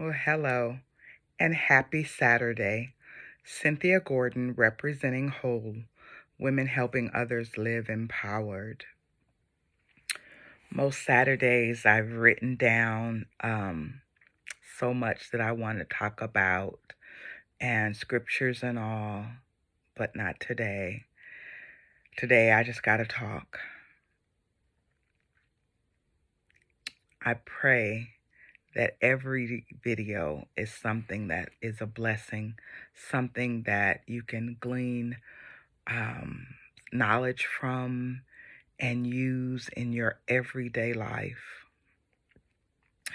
Well, hello and happy Saturday. Cynthia Gordon representing Whole, women helping others live empowered. Most Saturdays I've written down so much that I want to talk about and scriptures and all, but not today. Today I just got to talk. I pray that every video is something that is a blessing, something that you can glean um, knowledge from and use in your everyday life.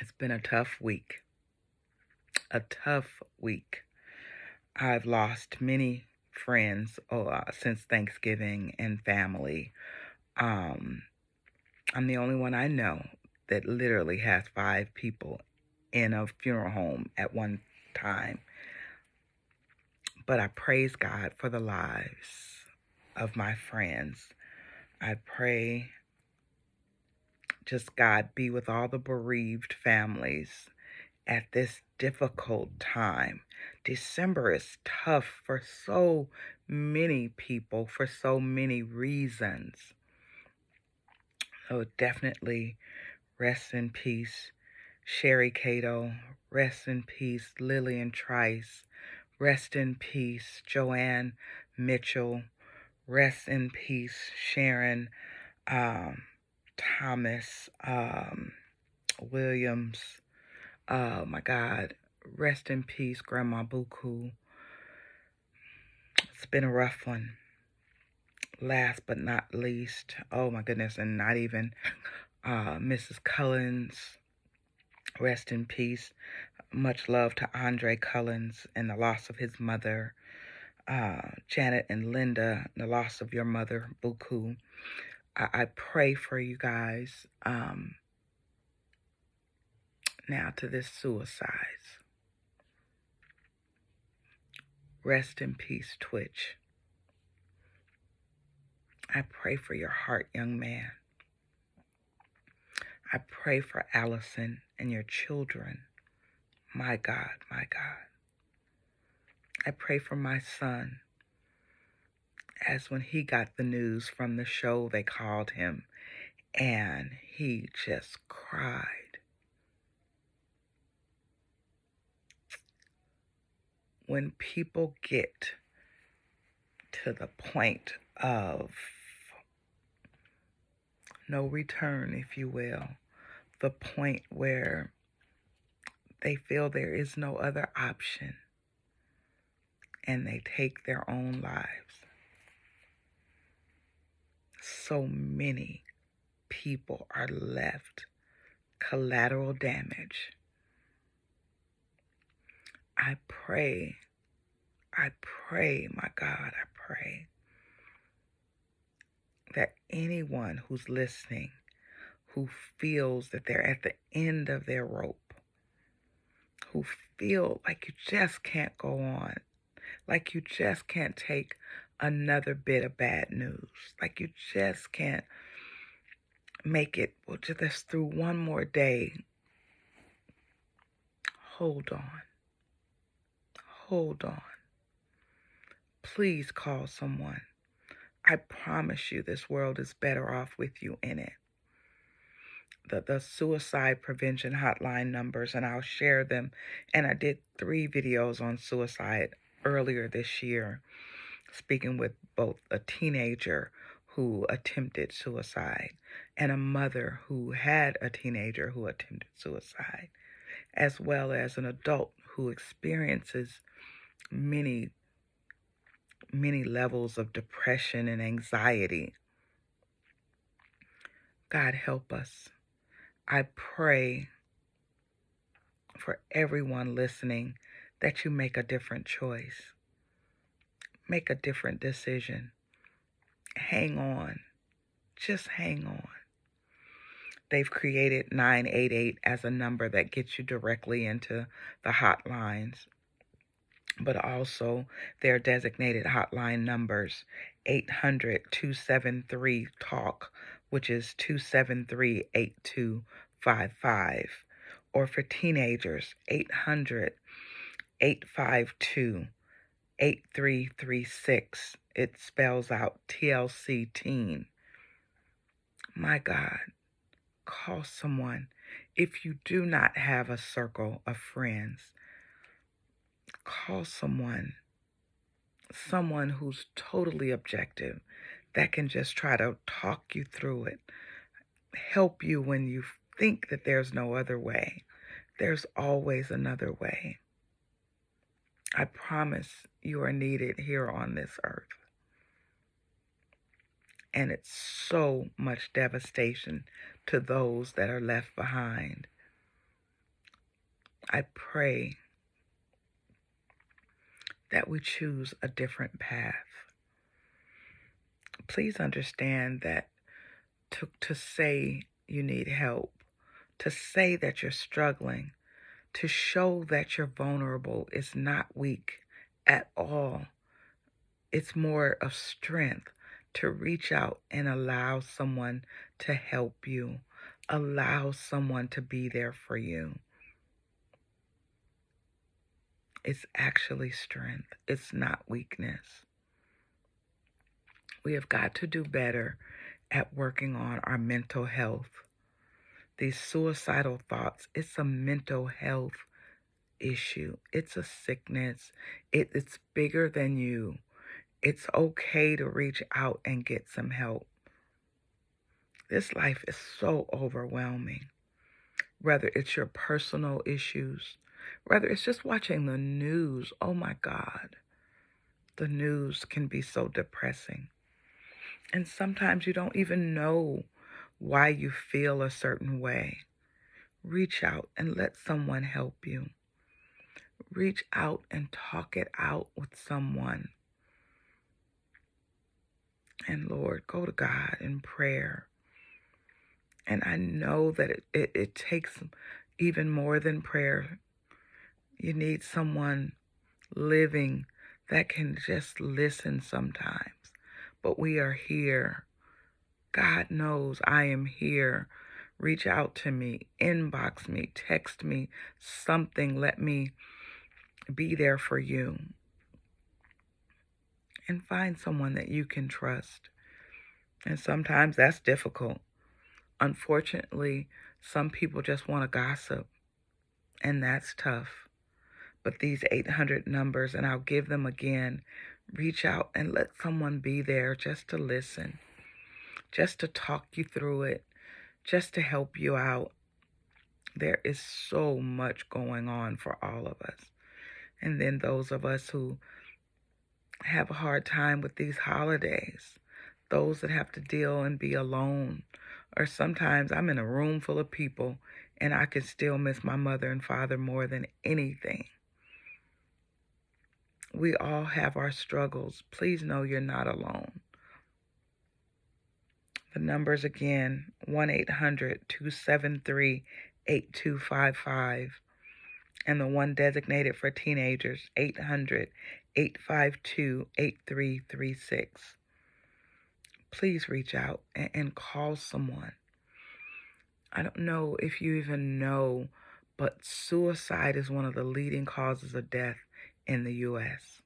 It's been a tough week. A tough week. I've lost many friends since Thanksgiving and family. I'm the only one I know that literally has 5 people in a funeral home at one time. But I praise God for the lives of my friends. I pray just God be with all the bereaved families at this difficult time. December is tough for so many people for so many reasons. So definitely rest in peace, Sherry Cato. Rest in peace, Lillian Trice. Rest in peace, Joanne Mitchell. Rest in peace, Sharon Thomas Williams. Oh my God. Rest in peace, Grandma Buku. It's been a rough one. Last but not least, oh my goodness, and not even Mrs. Cullens. Rest in peace. Much love to Andre Cullens and the loss of his mother. Janet and Linda, the loss of your mother, Buku. I pray for you guys. Now to this suicides. Rest in peace, Twitch. I pray for your heart, young man. I pray for Allison and your children. My God, my God. I pray for my son, as when he got the news from the show, they called him, and he just cried. When people get to the point of no return, if you will, the point where they feel there is no other option, and they take their own lives. So many people are left collateral damage. I pray, my God, I pray that anyone who's listening, who feels that they're at the end of their rope, who feel like you just can't go on, like you just can't take another bit of bad news, like you just can't make it just through one more day. Hold on. Hold on. Please call someone. I promise you this world is better off with you in it. The suicide prevention hotline numbers, and I'll share them. And I did 3 videos on suicide earlier this year, speaking with both a teenager who attempted suicide and a mother who had a teenager who attempted suicide, as well as an adult who experiences many levels of depression and anxiety. God help us. I pray for everyone listening that you make a different choice. Make a different decision. Hang on. Just hang on. They've created 988 as a number that gets you directly into the hotlines. But also their designated hotline numbers, 800-273-TALK, which is 273-8255, or for teenagers, 800-852-8336. It spells out TLC Teen. My God, call someone. If you do not have a circle of friends, call someone who's totally objective, that can just try to talk you through it, help you when you think that there's no other way. There's always another way. I promise you are needed here on this earth. And it's so much devastation to those that are left behind. I pray that we choose a different path. Please understand that to say you need help, to say that you're struggling, to show that you're vulnerable is not weak at all. It's more of strength to reach out and allow someone to help you, allow someone to be there for you. It's actually strength. It's not weakness. We have got to do better at working on our mental health. These suicidal thoughts, it's a mental health issue. It's a sickness. It's bigger than you. It's okay to reach out and get some help. This life is so overwhelming. Whether it's your personal issues, whether it's just watching the news. Oh my God. The news can be so depressing. And sometimes you don't even know why you feel a certain way. Reach out and let someone help you. Reach out and talk it out with someone. And Lord, go to God in prayer. And I know that it takes even more than prayer. You need someone living that can just listen sometimes. But we are here. God knows I am here. Reach out to me, inbox me, text me, something. Let me be there for you. And find someone that you can trust. And sometimes that's difficult. Unfortunately, some people just want to gossip, and that's tough. But these 800 numbers, and I'll give them again, reach out and let someone be there just to listen, just to talk you through it, just to help you out. There is so much going on for all of us. And then those of us who have a hard time with these holidays, those that have to deal and be alone, or sometimes I'm in a room full of people and I can still miss my mother and father more than anything. We all have our struggles. Please know you're not alone. The numbers again, 1-800-273-8255. And the one designated for teenagers, 800-852-8336. Please reach out and call someone. I don't know if you even know, but suicide is one of the leading causes of death in the U.S.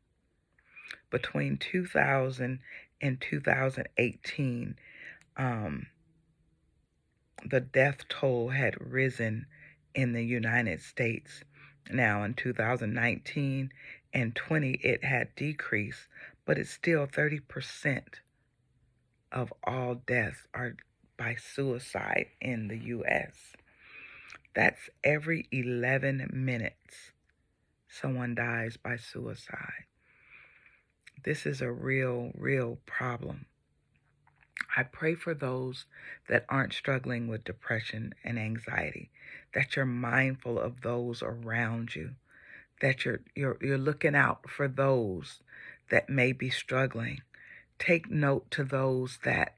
Between 2000 and 2018, the death toll had risen in the United States. Now in 2019 and 20, it had decreased, but it's still 30% of all deaths are by suicide in the U.S. That's every 11 minutes someone dies by suicide. This is a real, real problem. I pray for those that aren't struggling with depression and anxiety, that you're mindful of those around you, that you're looking out for those that may be struggling. Take note to those that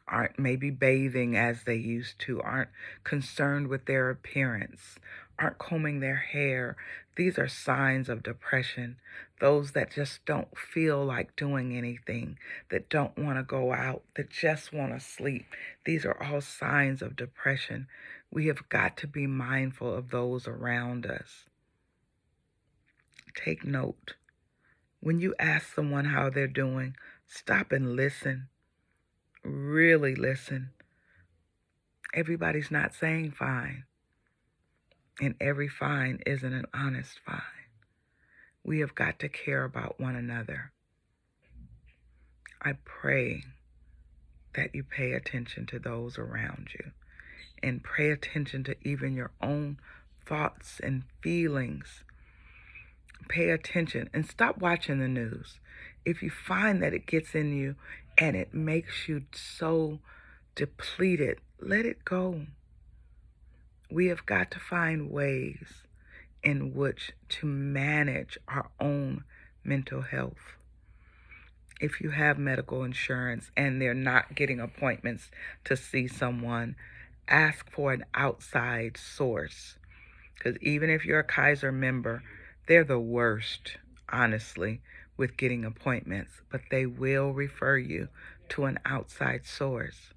aren't maybe bathing as they used to, aren't concerned with their appearance, aren't combing their hair. These are signs of depression. Those that just don't feel like doing anything, that don't want to go out, that just want to sleep. These are all signs of depression. We have got to be mindful of those around us. Take note. When you ask someone how they're doing, stop and listen. Really listen. Everybody's not saying fine, and every fine isn't an honest fine. We have got to care about one another. I pray that you pay attention to those around you and pay attention to even your own thoughts and feelings. Pay attention and stop watching the news. If you find that it gets in you and it makes you so depleted, let it go. We have got to find ways in which to manage our own mental health. If you have medical insurance and they're not getting appointments to see someone, ask for an outside source. Because even if you're a Kaiser member, they're the worst, honestly, with getting appointments. But they will refer you to an outside source.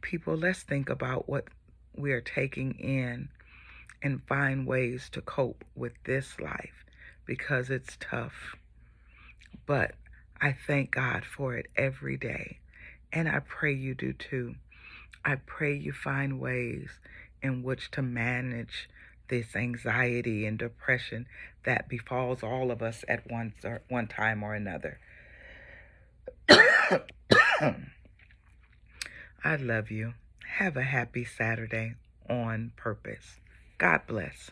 People, let's think about what we are taking in and find ways to cope with this life, because it's tough. But I thank God for it every day. And I pray you do too. I pray you find ways in which to manage this anxiety and depression that befalls all of us at one time or another. I love you. Have a happy Saturday on purpose. God bless.